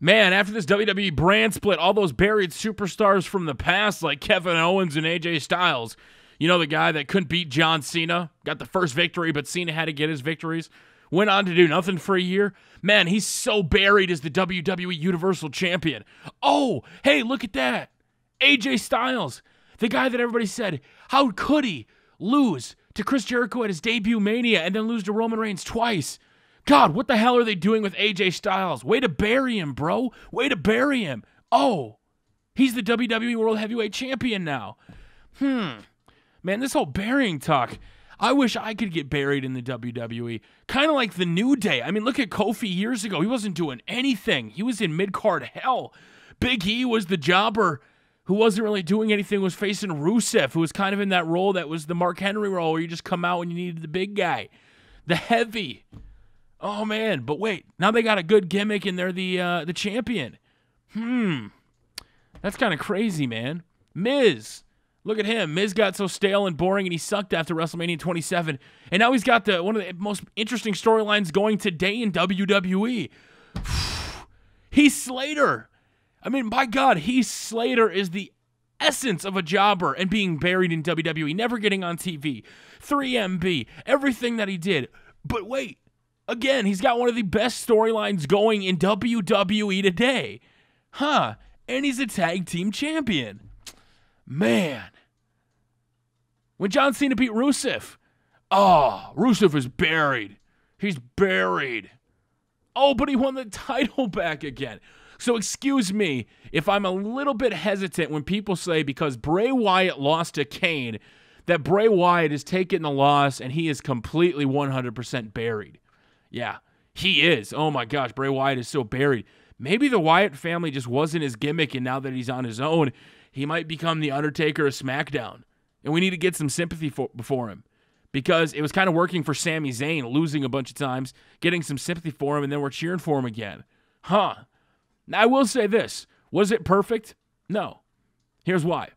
Man, after this WWE brand split, all those buried superstars from the past like Kevin Owens and AJ Styles, you know, the guy that couldn't beat John Cena, got the first victory, but Cena had to get his victories, went on to do nothing for a year. Man, he's so buried as the WWE Universal Champion. Oh, hey, look at that. AJ Styles, the guy that everybody said, how could he lose to Chris Jericho at his debut Mania and then lose to Roman Reigns twice? God, what the hell are they doing with AJ Styles? Way to bury him, bro. Way to bury him. Oh, he's the WWE World Heavyweight Champion now. Man, this whole burying talk, I wish I could get buried in the WWE. Kind of like the New Day. I mean, look at Kofi years ago. He wasn't doing anything. He was in mid-card hell. Big E was the jobber who wasn't really doing anything, was facing Rusev, who was kind of in that role that was the Mark Henry role where you just come out when you needed the big guy. The heavy. Oh, man, but wait. Now they got a good gimmick and they're the champion. That's kind of crazy, man. Miz. Look at him. Miz got so stale and boring, and he sucked after WrestleMania 27. And now he's got one of the most interesting storylines going today in WWE. Heath Slater. I mean, my God, Heath Slater is the essence of a jobber and being buried in WWE, never getting on TV. 3MB, everything that he did. But wait, again, he's got one of the best storylines going in WWE today. And he's a tag team champion. Man. When John Cena beat Rusev. Oh, Rusev is buried. He's buried. Oh, but he won the title back again. So excuse me if I'm a little bit hesitant when people say because Bray Wyatt lost to Kane, that Bray Wyatt is taking the loss and he is completely 100% buried. Yeah, he is. Oh my gosh, Bray Wyatt is so buried. Maybe the Wyatt family just wasn't his gimmick, and now that he's on his own, he might become the Undertaker of SmackDown. And we need to get some sympathy for him. Because it was kind of working for Sami Zayn, losing a bunch of times, getting some sympathy for him, and then we're cheering for him again. Now, I will say this. Was it perfect? No. Here's why.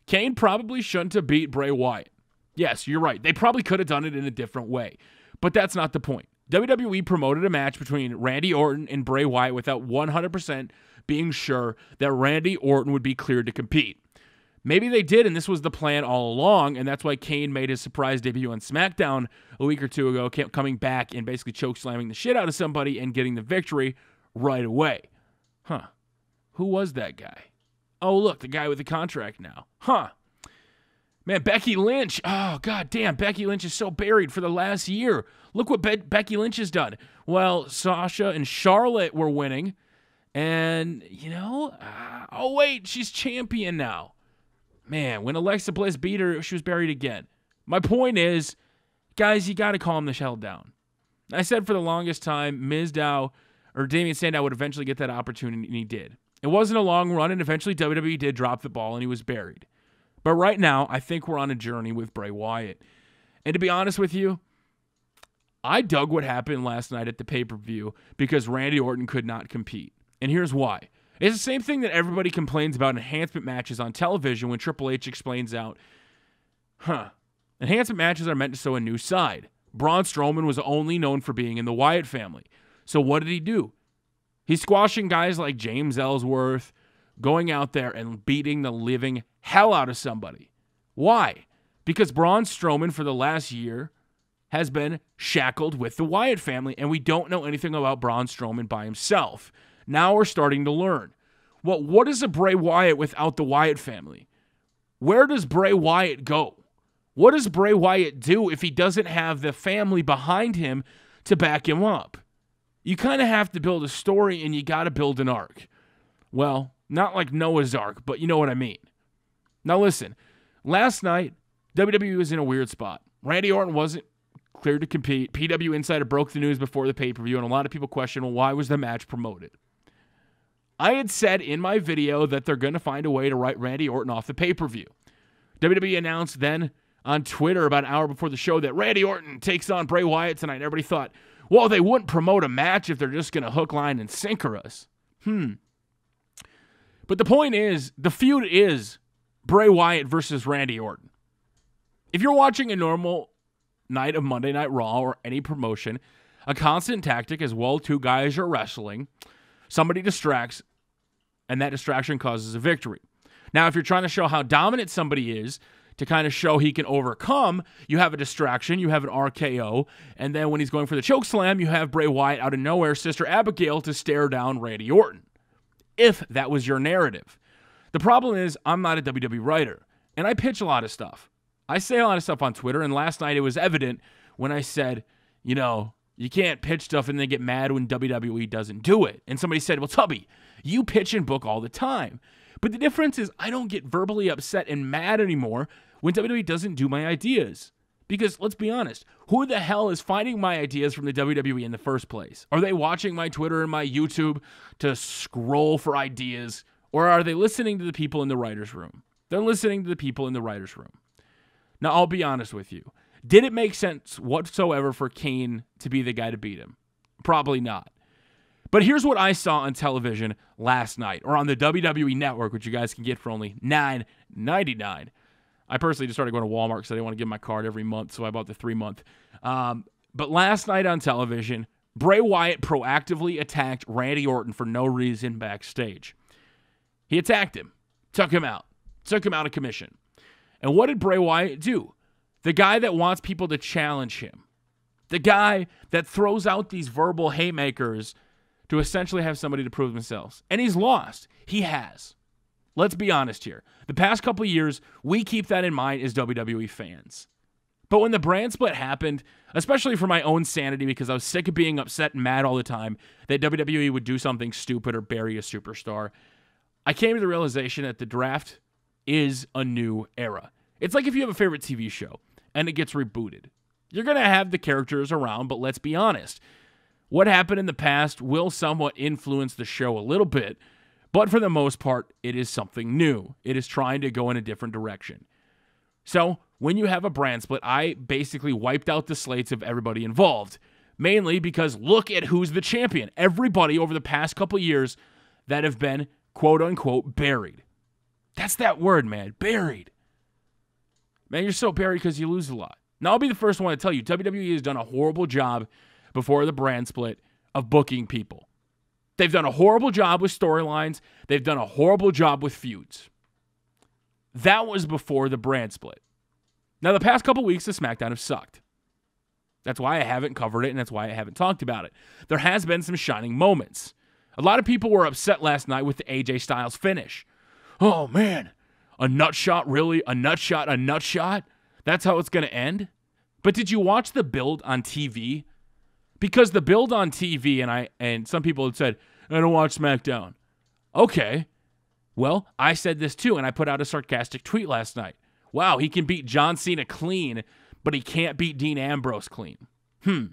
Kane probably shouldn't have beat Bray Wyatt. Yes, you're right. They probably could have done it in a different way. But that's not the point. WWE promoted a match between Randy Orton and Bray Wyatt without 100% being sure that Randy Orton would be cleared to compete. Maybe they did, and this was the plan all along, and that's why Kane made his surprise debut on SmackDown a week or two ago, coming back and basically chokeslamming the shit out of somebody and getting the victory right away. Who was that guy? Oh, look, the guy with the contract now. Man, Becky Lynch. Oh, god damn, Becky Lynch is so buried for the last year. Look what Becky Lynch has done. Well, Sasha and Charlotte were winning, and, you know, oh, wait, she's champion now. Man, when Alexa Bliss beat her, she was buried again. My point is, guys, you got to calm the hell down. I said for the longest time, Damian Sandow would eventually get that opportunity, and he did. It wasn't a long run, and eventually WWE did drop the ball, and he was buried. But right now, I think we're on a journey with Bray Wyatt. And to be honest with you, I dug what happened last night at the pay-per-view because Randy Orton could not compete. And here's why. It's the same thing that everybody complains about enhancement matches on television when Triple H explains out, enhancement matches are meant to show a new side. Braun Strowman was only known for being in the Wyatt family. So what did he do? He's squashing guys like James Ellsworth, going out there and beating the living hell out of somebody. Why? Because Braun Strowman for the last year has been shackled with the Wyatt family, and we don't know anything about Braun Strowman by himself. Now we're starting to learn. Well, what is a Bray Wyatt without the Wyatt family? Where does Bray Wyatt go? What does Bray Wyatt do if he doesn't have the family behind him to back him up? You kind of have to build a story, and you got to build an arc. Well, not like Noah's Ark, but you know what I mean. Now listen, last night, WWE was in a weird spot. Randy Orton wasn't cleared to compete. PW Insider broke the news before the pay-per-view, and a lot of people question, well, why was the match promoted? I had said in my video that they're going to find a way to write Randy Orton off the pay-per-view. WWE announced then on Twitter about an hour before the show that Randy Orton takes on Bray Wyatt tonight. Everybody thought, well, they wouldn't promote a match if they're just going to hook, line, and sinker us. But the point is, the feud is Bray Wyatt versus Randy Orton. If you're watching a normal night of Monday Night Raw or any promotion, a constant tactic is, well, two guys are wrestling. Somebody distracts, and that distraction causes a victory. Now, if you're trying to show how dominant somebody is, to kind of show he can overcome, you have a distraction, you have an RKO, and then when he's going for the choke slam, you have Bray Wyatt out of nowhere, Sister Abigail, to stare down Randy Orton. If that was your narrative. The problem is, I'm not a WWE writer, and I pitch a lot of stuff. I say a lot of stuff on Twitter, and last night it was evident when I said, you know, you can't pitch stuff and then get mad when WWE doesn't do it. And somebody said, well, Tubby, you pitch and book all the time. But the difference is I don't get verbally upset and mad anymore when WWE doesn't do my ideas. Because, let's be honest, who the hell is finding my ideas from the WWE in the first place? Are they watching my Twitter and my YouTube to scroll for ideas? Or are they listening to the people in the writer's room? They're listening to the people in the writer's room. Now, I'll be honest with you. Did it make sense whatsoever for Kane to be the guy to beat him? Probably not. But here's what I saw on television last night, or on the WWE Network, which you guys can get for only $9.99. I personally just started going to Walmart because I didn't want to give my card every month, so I bought the 3-month. But last night on television, Bray Wyatt proactively attacked Randy Orton for no reason backstage. He attacked him, took him out of commission. And what did Bray Wyatt do? The guy that wants people to challenge him. The guy that throws out these verbal haymakers to essentially have somebody to prove themselves. And he's lost. He has. Let's be honest here. The past couple of years, we keep that in mind as WWE fans. But when the brand split happened, especially for my own sanity, because I was sick of being upset and mad all the time that WWE would do something stupid or bury a superstar, I came to the realization that the draft is a new era. It's like if you have a favorite TV show and it gets rebooted. You're going to have the characters around, but let's be honest. What happened in the past will somewhat influence the show a little bit, but for the most part, it is something new. It is trying to go in a different direction. So, when you have a brand split, I basically wiped out the slates of everybody involved, mainly because look at who's the champion. Everybody over the past couple years that have been, quote-unquote, buried. That's that word, man, buried. Man, you're so buried because you lose a lot. Now, I'll be the first one to tell you, WWE has done a horrible job before the brand split of booking people. They've done a horrible job with storylines. They've done a horrible job with feuds. That was before the brand split. Now, the past couple weeks of SmackDown have sucked. That's why I haven't covered it, and that's why I haven't talked about it. There has been some shining moments. A lot of people were upset last night with the AJ Styles finish. Oh, man. A nut shot, really? A nut shot, a nut shot? That's how it's going to end? But did you watch the build on TV? Because the build on TV, and some people had said, I don't watch SmackDown. Okay. Well, I said this too, and I put out a sarcastic tweet last night. Wow, he can beat John Cena clean, but he can't beat Dean Ambrose clean. A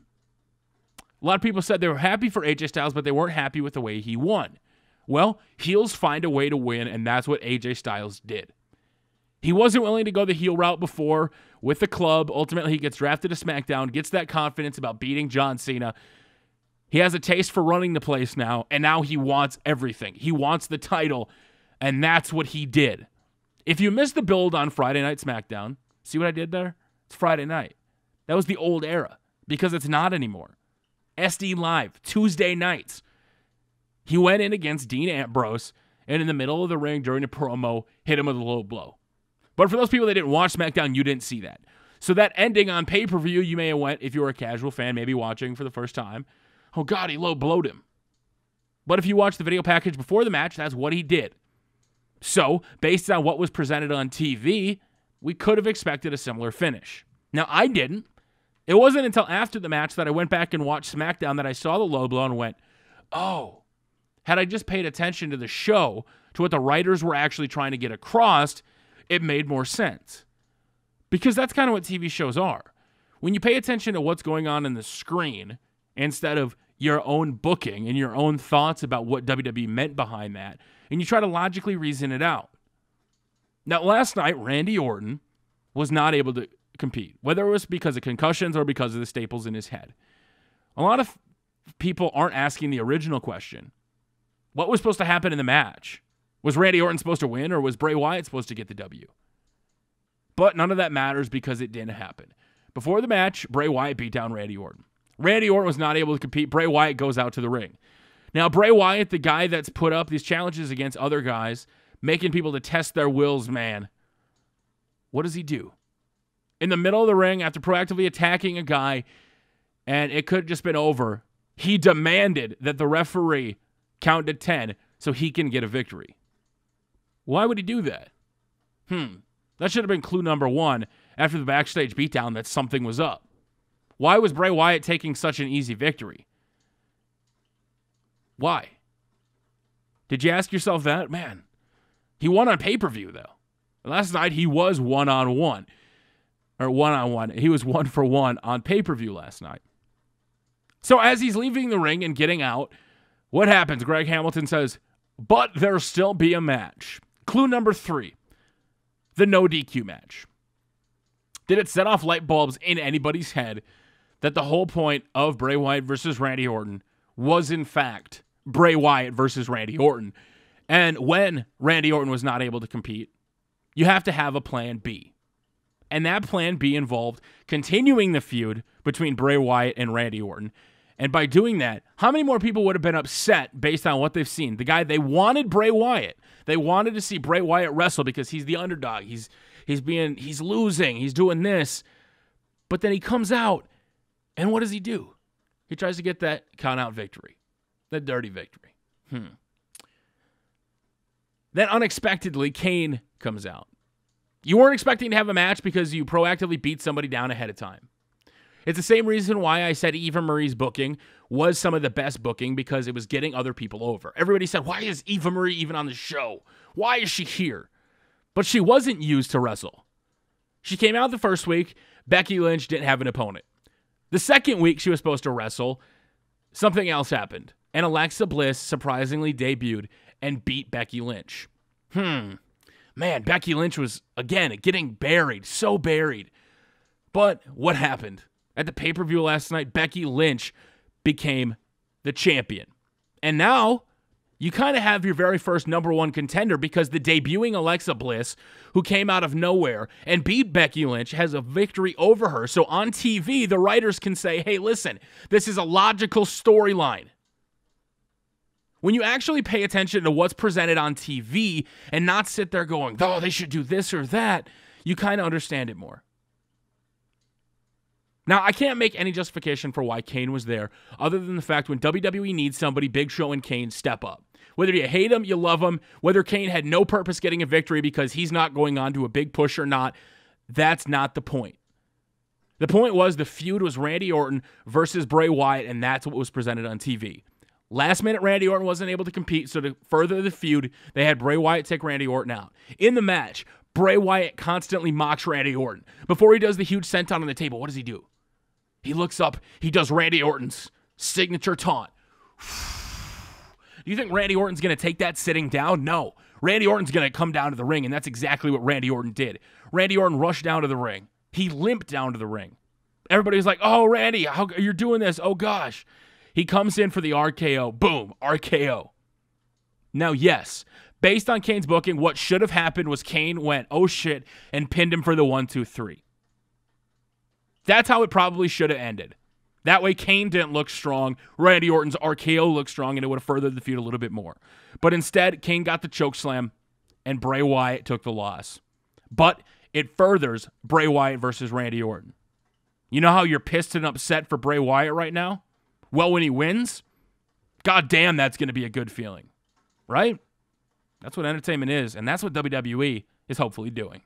lot of people said they were happy for AJ Styles, but they weren't happy with the way he won. Well, heels find a way to win, and that's what AJ Styles did. He wasn't willing to go the heel route before with the club. Ultimately, he gets drafted to SmackDown, gets that confidence about beating John Cena. He has a taste for running the place now, and now he wants everything. He wants the title, and that's what he did. If you missed the build on Friday Night SmackDown, see what I did there? It's Friday night. That was the old era, because it's not anymore. SD Live, Tuesday nights. He went in against Dean Ambrose, and in the middle of the ring during a promo, hit him with a low blow. But for those people that didn't watch SmackDown, you didn't see that. So that ending on pay-per-view, you may have went, if you were a casual fan, maybe watching for the first time, oh God, he low blowed him. But if you watched the video package before the match, that's what he did. So, based on what was presented on TV, we could have expected a similar finish. Now, I didn't. It wasn't until after the match that I went back and watched SmackDown that I saw the low blow and went, oh, had I just paid attention to the show, to what the writers were actually trying to get across, it made more sense. Because that's kind of what TV shows are. When you pay attention to what's going on in the screen, instead of your own booking and your own thoughts about what WWE meant behind that, and you try to logically reason it out. Now, last night, Randy Orton was not able to compete, whether it was because of concussions or because of the staples in his head. A lot of people aren't asking the original question. What was supposed to happen in the match? Was Randy Orton supposed to win, or was Bray Wyatt supposed to get the W? But none of that matters because it didn't happen. Before the match, Bray Wyatt beat down Randy Orton. Randy Orton was not able to compete. Bray Wyatt goes out to the ring. Now, Bray Wyatt, the guy that's put up these challenges against other guys, making people to test their wills, man, what does he do? In the middle of the ring, after proactively attacking a guy, and it could have just been over, he demanded that the referee count to 10 so he can get a victory. Why would he do that? That should have been clue number one after the backstage beatdown that something was up. Why was Bray Wyatt taking such an easy victory? Why? Did you ask yourself that? Man, he won on pay-per-view, though. Last night, he was one-on-one. Or one-on-one. He was 1-for-1 on pay-per-view last night. So as he's leaving the ring and getting out, what happens? Greg Hamilton says, but there'll still be a match. Clue number 3, the no DQ match. Did it set off light bulbs in anybody's head that the whole point of Bray Wyatt versus Randy Orton was, in fact, Bray Wyatt versus Randy Orton? And when Randy Orton was not able to compete, you have to have a plan B. And that plan B involved continuing the feud between Bray Wyatt and Randy Orton. And by doing that, how many more people would have been upset based on what they've seen? The guy, they wanted Bray Wyatt. They wanted to see Bray Wyatt wrestle because he's the underdog. He's losing. He's doing this. But then he comes out, and what does he do? He tries to get that count-out victory. That dirty victory. Then unexpectedly, Kane comes out. You weren't expecting to have a match because you proactively beat somebody down ahead of time. It's the same reason why I said Eva Marie's booking was some of the best booking, because it was getting other people over. Everybody said, why is Eva Marie even on the show? Why is she here? But she wasn't used to wrestle. She came out the first week. Becky Lynch didn't have an opponent. The second week she was supposed to wrestle, something else happened. And Alexa Bliss surprisingly debuted and beat Becky Lynch. Man, Becky Lynch was, again, getting buried. So buried. But what happened? At the pay-per-view last night, Becky Lynch became the champion. And now, you kind of have your very first number one contender, because the debuting Alexa Bliss, who came out of nowhere and beat Becky Lynch, has a victory over her. So on TV, the writers can say, hey, listen, this is a logical storyline. When you actually pay attention to what's presented on TV and not sit there going, oh, they should do this or that, you kind of understand it more. Now, I can't make any justification for why Kane was there, other than the fact when WWE needs somebody, Big Show and Kane step up. Whether you hate him, you love him, whether Kane had no purpose getting a victory because he's not going on to a big push or not, that's not the point. The point was the feud was Randy Orton versus Bray Wyatt, and that's what was presented on TV. Last minute, Randy Orton wasn't able to compete, so to further the feud, they had Bray Wyatt take Randy Orton out. In the match, Bray Wyatt constantly mocks Randy Orton. Before he does the huge senton on the table, what does he do? He looks up, he does Randy Orton's signature taunt. Do you think Randy Orton's going to take that sitting down? No. Randy Orton's going to come down to the ring, and that's exactly what Randy Orton did. Randy Orton rushed down to the ring. He limped down to the ring. Everybody was like, oh, Randy, how you're doing this? Oh, gosh. He comes in for the RKO. Boom, RKO. Now, yes, based on Kane's booking, what should have happened was Kane went, oh, shit, and pinned him for the 1-2-3. That's how it probably should have ended. That way, Kane didn't look strong. Randy Orton's RKO looked strong, and it would have furthered the feud a little bit more. But instead, Kane got the chokeslam, and Bray Wyatt took the loss. But it furthers Bray Wyatt versus Randy Orton. You know how you're pissed and upset for Bray Wyatt right now? Well, when he wins, god damn, that's going to be a good feeling. Right? That's what entertainment is, and that's what WWE is hopefully doing.